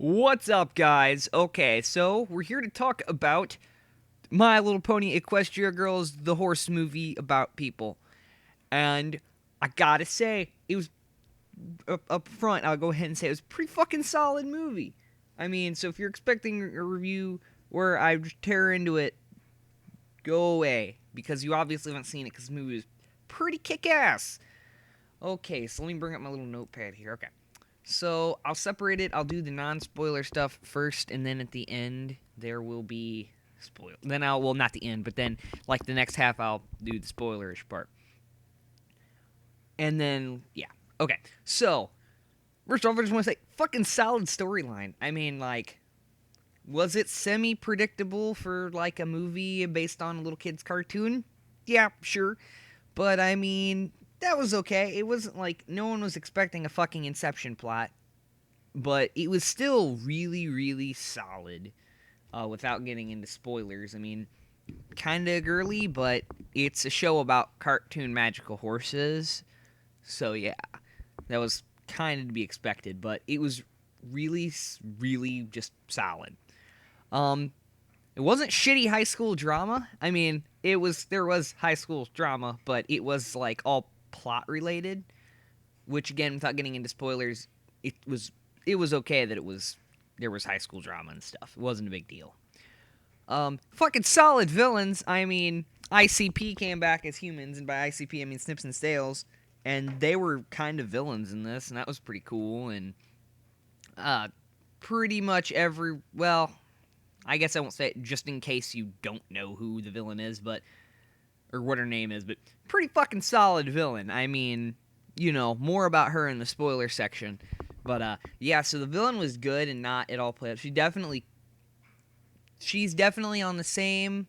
What's up, guys? Okay, so we're here to talk about My Little Pony Equestria Girls, the horse movie about people. And I gotta say, it was up front, I'll go ahead and say it was a pretty fucking solid movie. I mean, so if you're expecting a review where I tear into it, go away. Because you obviously haven't seen it, because the movie was pretty kick ass. Okay, so let me bring up my little notepad here. Okay. So I'll separate it. I'll do the non-spoiler stuff first, and then at the end there will be spoil. Then not the end, but then like the next half I'll do the spoilerish part. And then yeah, okay. So first off, I just want to say, fucking solid storyline. I mean, like, was it semi-predictable for like a movie based on a little kid's cartoon? Yeah, sure. But I mean, that was okay. It wasn't like no one was expecting a fucking Inception plot, but it was still really, really solid. Without getting into spoilers, I mean, kind of girly, but it's a show about cartoon magical horses, so yeah, that was kind of to be expected. But it was really, really just solid. Um, it wasn't shitty high school drama. I mean, there was high school drama, but it was like all plot related. Which again, without getting into spoilers, it was it was okay that there was high school drama and stuff. It wasn't a big deal. Fucking solid villains. I mean, ICP came back as humans, and by ICP I mean Snips and Stales, and they were kind of villains in this, and that was pretty cool. And pretty much I guess I won't say it just in case you don't know who the villain is, but or what her name is, but pretty fucking solid villain. I mean, more about her in the spoiler section. But yeah, so the villain was good and not at all played up. She's definitely on the same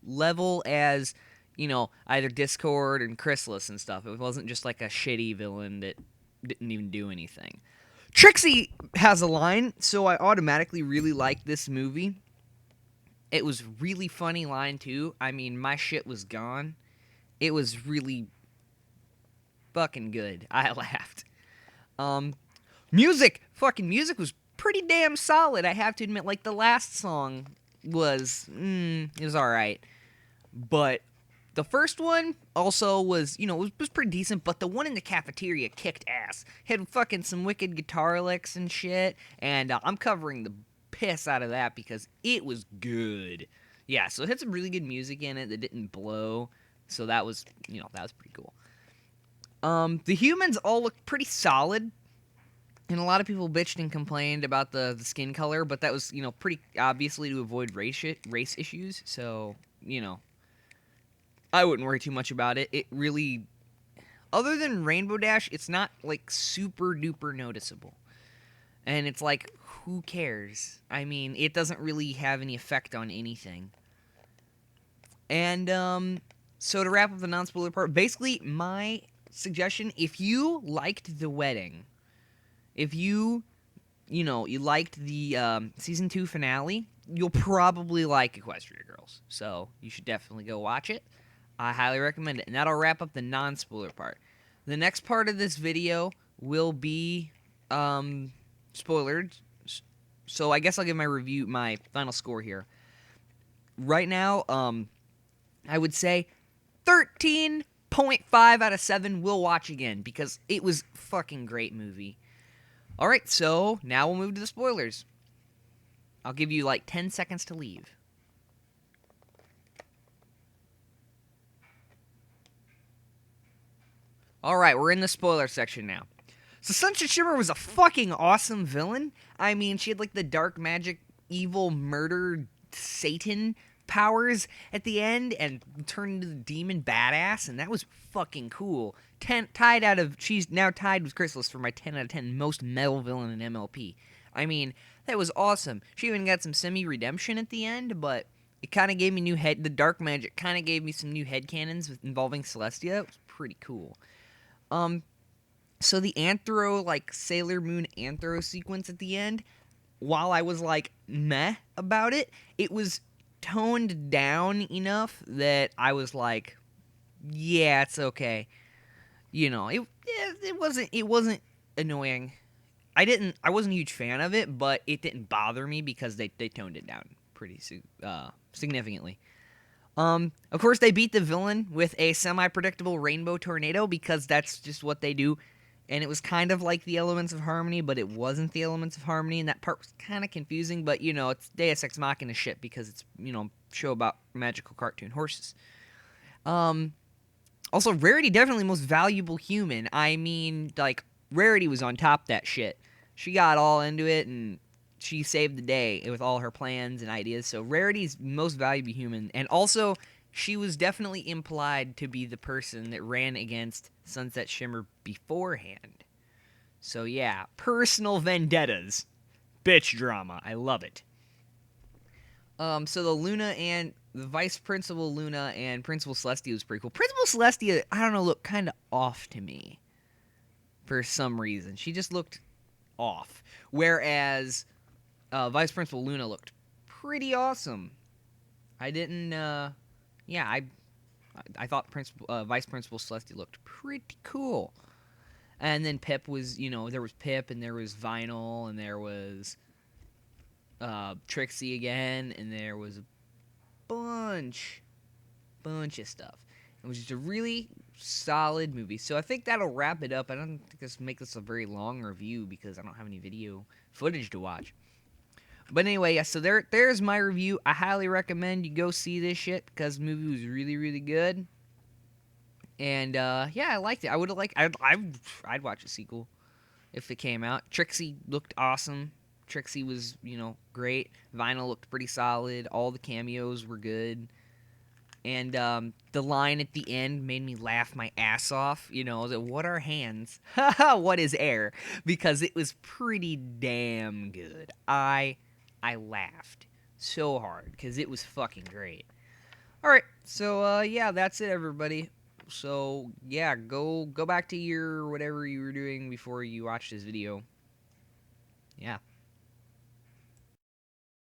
level as, either Discord and Chrysalis and stuff. It wasn't just like a shitty villain that didn't even do anything. Trixie has a line, so I automatically really like this movie. It was really funny line too. I mean, my shit was gone. It was really fucking good. I laughed. Um, music was pretty damn solid. I have to admit, like the last song it was all right, but the first one also was pretty decent. But the one in the cafeteria kicked ass. Had fucking some wicked guitar licks and shit, and I'm covering the piss out of that because it was good. Yeah, so it had some really good music in it that didn't blow. So that was pretty cool. The humans all looked pretty solid, and a lot of people bitched and complained about the skin color, but that was pretty obviously to avoid race issues. So I wouldn't worry too much about it. It really, other than Rainbow Dash, it's not like super duper noticeable, and it's like who cares? I mean, it doesn't really have any effect on anything. And so to wrap up the non-spoiler part, basically my suggestion: if you liked the wedding, if you liked the season 2 finale, you'll probably like Equestria Girls. So you should definitely go watch it. I highly recommend it. And that'll wrap up the non-spoiler part. The next part of this video will be spoilered. So I guess I'll give my final score here. Right now, I would say 13.5 out of 7 will watch again because it was a fucking great movie. Alright, so now we'll move to the spoilers. I'll give you like 10 seconds to leave. Alright, we're in the spoiler section now. So Sunshine Shimmer was a fucking awesome villain. I mean, she had like the dark magic, evil, murder, Satan powers at the end and turned into the demon badass, and that was fucking cool. She's now tied with Chrysalis for my 10 out of 10 most metal villain in MLP. I mean, that was awesome. She even got some semi-redemption at the end, but it kind of gave me the dark magic kind of gave me some new headcanons involving Celestia. It was pretty cool. So the Sailor Moon anthro sequence at the end, while I was like meh about it, it was toned down enough that I was like, yeah, it's okay. It wasn't annoying. I wasn't a huge fan of it, but it didn't bother me because they toned it down pretty significantly. Of course, they beat the villain with a semi-predictable rainbow tornado because that's just what they do. And it was kind of like the Elements of Harmony, but it wasn't the Elements of Harmony, and that part was kind of confusing. But it's Deus Ex Machina shit because it's show about magical cartoon horses. Um, Also, Rarity definitely most valuable human. I mean, like Rarity was on top of that shit. She got all into it and she saved the day with all her plans and ideas. So Rarity's most valuable human, and also she was definitely implied to be the person that ran against Sunset Shimmer beforehand. So yeah, personal vendettas, bitch drama. I love it. So the Vice Principal Luna and Principal Celestia was pretty cool. Principal Celestia, I don't know, looked kind of off to me for some reason. She just looked off, whereas Vice Principal Luna looked pretty awesome. I didn't. Yeah, I thought Vice Principal Celestia looked pretty cool. And then Pip was, there was Pip and there was Vinyl and there was Trixie again and there was a bunch of stuff. It was just a really solid movie. So I think that'll wrap it up. I don't think this make this a very long review because I don't have any video footage to watch. But anyway, yeah, so there's my review. I highly recommend you go see this shit because the movie was really, really good. And yeah, I liked it. I would have liked. I'd watch a sequel if it came out. Trixie looked awesome. Trixie was great. Vinyl looked pretty solid. All the cameos were good. And the line at the end made me laugh my ass off. What are hands? What is air? Because it was pretty damn good. I laughed so hard because it was fucking great. All right, so yeah, that's it, everybody. So yeah, go back to your whatever you were doing before you watched this video. Yeah.